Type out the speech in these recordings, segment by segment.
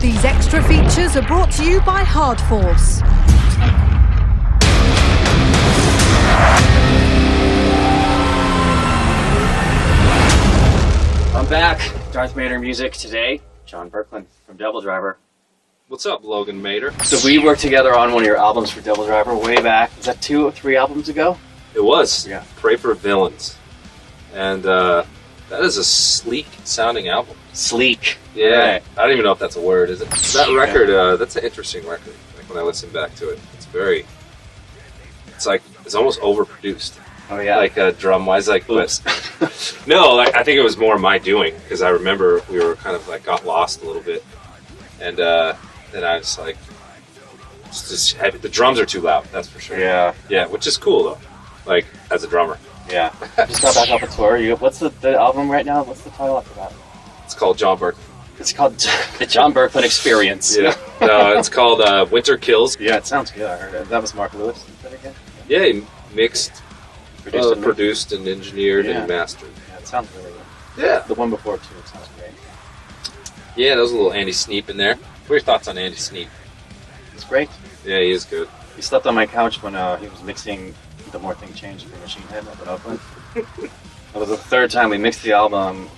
These extra features are brought to you by Hard Force. I'm back. Darth Mader music today. John Boecklin from DevilDriver. What's up, Logan Mader? So we worked together on one of your albums for DevilDriver way back. Was that 2 or 3 albums ago? It was. Yeah. Pray for Villains. And that is a sleek sounding album. Sleek. Yeah. Right. I don't even know if that's a word, is it? That record, that's an interesting record. Like when I listen back to it, it's almost overproduced. Oh yeah. Like drum wise, like Oops. no, like I think it was more my doing because I remember we were kind of like got lost a little bit, and then I was like, just heavy. The drums are too loud, that's for sure. Yeah. Yeah, which is cool though. Like as a drummer. Yeah. Just got back off a tour. What's the album right now? What's the title after that? It's called John Boecklin. It's called the John Boecklin Experience. Yeah. No, it's called Winter Kills. Yeah, it sounds good. I heard it. That was Mark Lewis. Is that again? Yeah, he mixed, Produced and engineered Yeah. and mastered. Yeah, it sounds really good. Yeah. The one before too. It sounds great. Yeah, there was a little Andy Sneap in there. What are your thoughts on Andy Sneap? It's great. Yeah, he is good. He slept on my couch when he was mixing The More Thing Changed for Machine Head up in Oakland. That was the 3rd time we mixed the album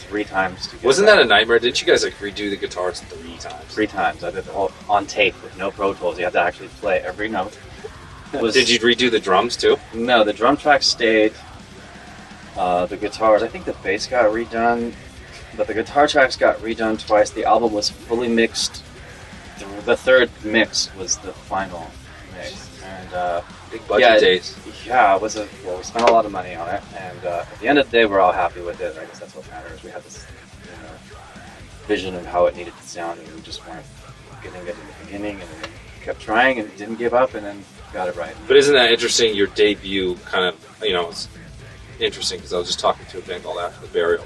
3 times together. Wasn't that a nightmare? Didn't you guys like redo the guitars 3 times? 3 times. I did the whole on tape with no Pro Tools. You had to actually play every note. Did you redo the drums too? No, the drum track stayed. The guitars, I think the bass got redone, but the guitar tracks got redone twice. The album was fully mixed. The 3rd mix was the final mix, and Big budget days. Yeah, we spent a lot of money on it, and at the end of the day, we're all happy with it. I guess that's what matters. We had this vision of how it needed to sound, and we just weren't getting it in the beginning, and then kept trying and didn't give up, and then got it right. But isn't that interesting? Your debut kind of, it's interesting because I was just talking to a band called After the Burial,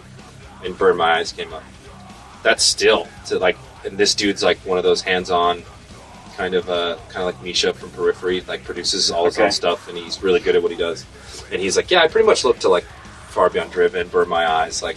and Burn My Eyes came up. That's still and this dude's like one of those hands-on kind of like Misha from Periphery, like produces all his own stuff, and he's really good at what he does. And he's like, yeah, I pretty much look to like Far Beyond Driven, Burn My Eyes, like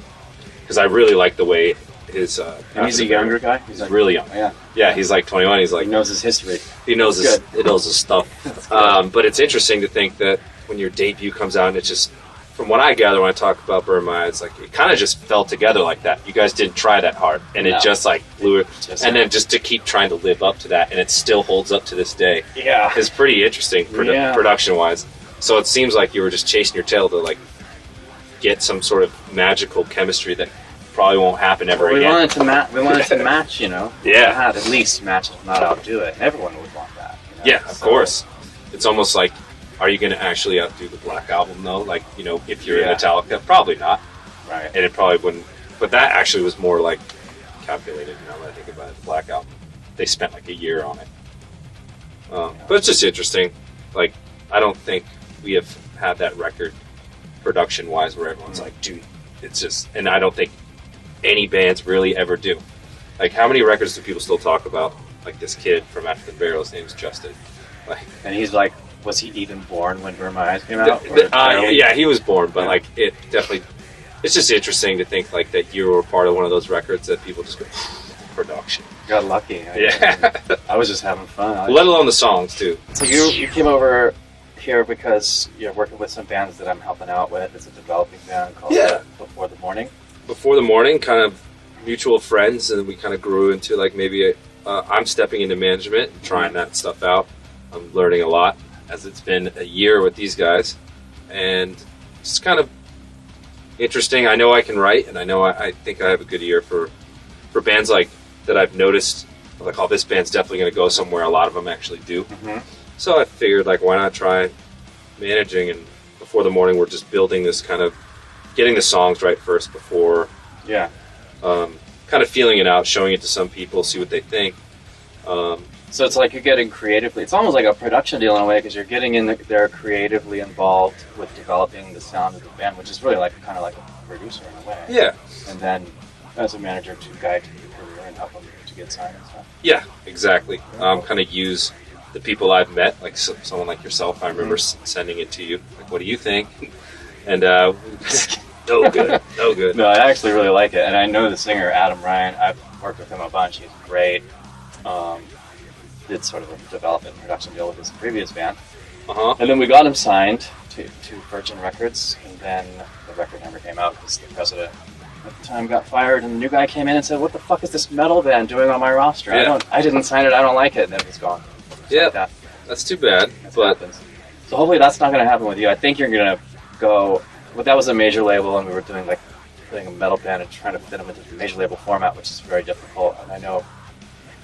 because I really like the way his. And he's a younger guy. He's really young. Yeah. Yeah, he's like 21. He's like he knows his history. He knows his stuff. But it's interesting to think that when your debut comes out, and it's just, from what I gather when I talk about Burn My Eyes, like it kind of just fell together like that. You guys didn't try that hard, and it just like blew it. And then just to keep trying to live up to that, and it still holds up to this day. Yeah, it's pretty interesting production-wise. So it seems like you were just chasing your tail to like get some sort of magical chemistry that probably won't happen ever again. We wanted to match, Yeah. At least match, if not outdo it. Everyone would want that. Yeah, of course. It's almost like, are you going to actually outdo the Black Album though? Like, if you're in Metallica, probably not. Right. And it probably wouldn't. But that actually was more like calculated. When I think about it, the Black Album, they spent like a year on it. But it's just interesting. Like, I don't think we have had that record production-wise where everyone's like, dude, it's just. And I don't think any bands really ever do. Like, how many records do people still talk about? Like this kid from After the Burial, his name's Justin. Like, and he's like, was he even born when Burn My Eyes came out? Yeah, he was born, but like it definitely. It's just interesting to think like that you were part of one of those records that people just go production. Got lucky. I was just having fun. Let alone the songs too. So you came over here because you're working with some bands that I'm helping out with. It's a developing band called Before the Morning. Before the Morning, kind of mutual friends, and we kind of grew into like maybe I'm stepping into management and trying that stuff out. I'm learning a lot as it's been a year with these guys, and it's kind of interesting. I know I can write, and I know I think I have a good ear for bands like that. I've noticed like, oh, this band's definitely going to go somewhere. A lot of them actually do. So I figured, like, why not try managing? And Before the Morning, we're just building this kind of getting the songs right first before, kind of feeling it out, showing it to some people, see what they think. So it's like you're getting creatively. It's almost like a production deal in a way because you're getting in there creatively involved with developing the sound of the band, which is really like kind of like a producer in a way. Yeah. And then as a manager to guide your career and help them to get signed and stuff. Yeah, exactly. Kind of use the people I've met, like someone like yourself. I remember sending it to you. Like, what do you think? And no good. No, I actually really like it, and I know the singer Adam Ryan. I've worked with him a bunch. bunch. He's great. Did sort of a development and production deal with his previous band. And then we got him signed to Virgin Records, and then the record never came out because the president at the time got fired, and the new guy came in and said, "What the fuck is this metal band doing on my roster? I didn't sign it. I don't like it." And then he's gone. Yeah, like that's too bad. But so hopefully that's not going to happen with you. I think you're going to go. But that was a major label, and we were doing putting a metal band and trying to fit them into the major label format, which is very difficult. And I know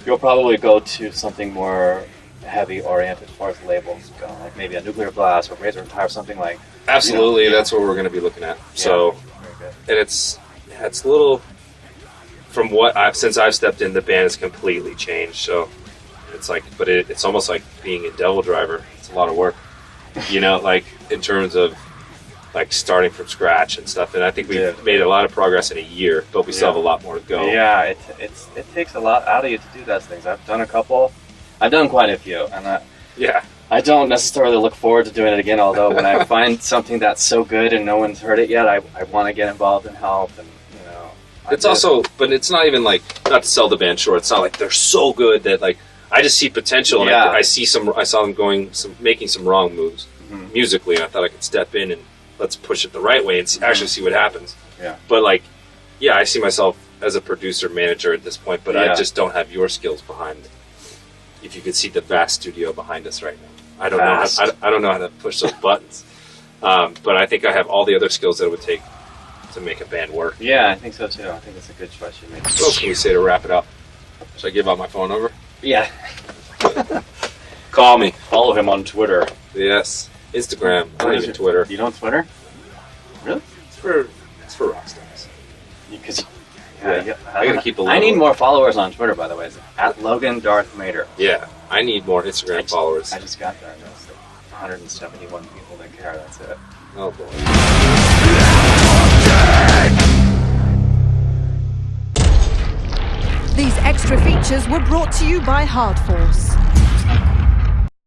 you'll probably go to something more heavy oriented as far as labels go, like maybe a Nuclear Blast or Razor and Tie or something like. Absolutely, that's what we're going to be looking at. So, and it's a little from since I've stepped in, the band has completely changed. So it's like, but it's almost like being a DevilDriver. It's a lot of work, like in terms of like starting from scratch and stuff. And I think we've made a lot of progress in a year, but we still have a lot more to go. Yeah, it takes a lot out of you to do those things. I've done a couple. I've done quite a few, and I don't necessarily look forward to doing it again. Although when I find something that's so good and no one's heard it yet, I want to get involved and help. And it's also, but it's not even like, not to sell the band short. It's not like they're so good that like I just see potential, and I saw them making some wrong moves musically, and I thought I could step in and let's push it the right way and actually see what happens. Yeah. But like, I see myself as a producer manager at this point, but I just don't have your skills behind. If you could see the vast studio behind us right now, I don't know. I don't know how to push those buttons, but I think I have all the other skills that it would take to make a band work. Yeah, I think so too. I think it's a good choice you made. What else can we say to wrap it up? Should I give out my phone number? Yeah. Call me. Follow him on Twitter. Yes. Instagram. I don't even Twitter. You don't Twitter? Really? It's for rock stars. Because I gotta keep a little. I need more followers on Twitter, by the way. It's at Logan Darth MADER. Yeah, I need more Instagram followers. I just got there. And there's 171 people that care. That's it. Oh boy. These extra features were brought to you by Hard Force.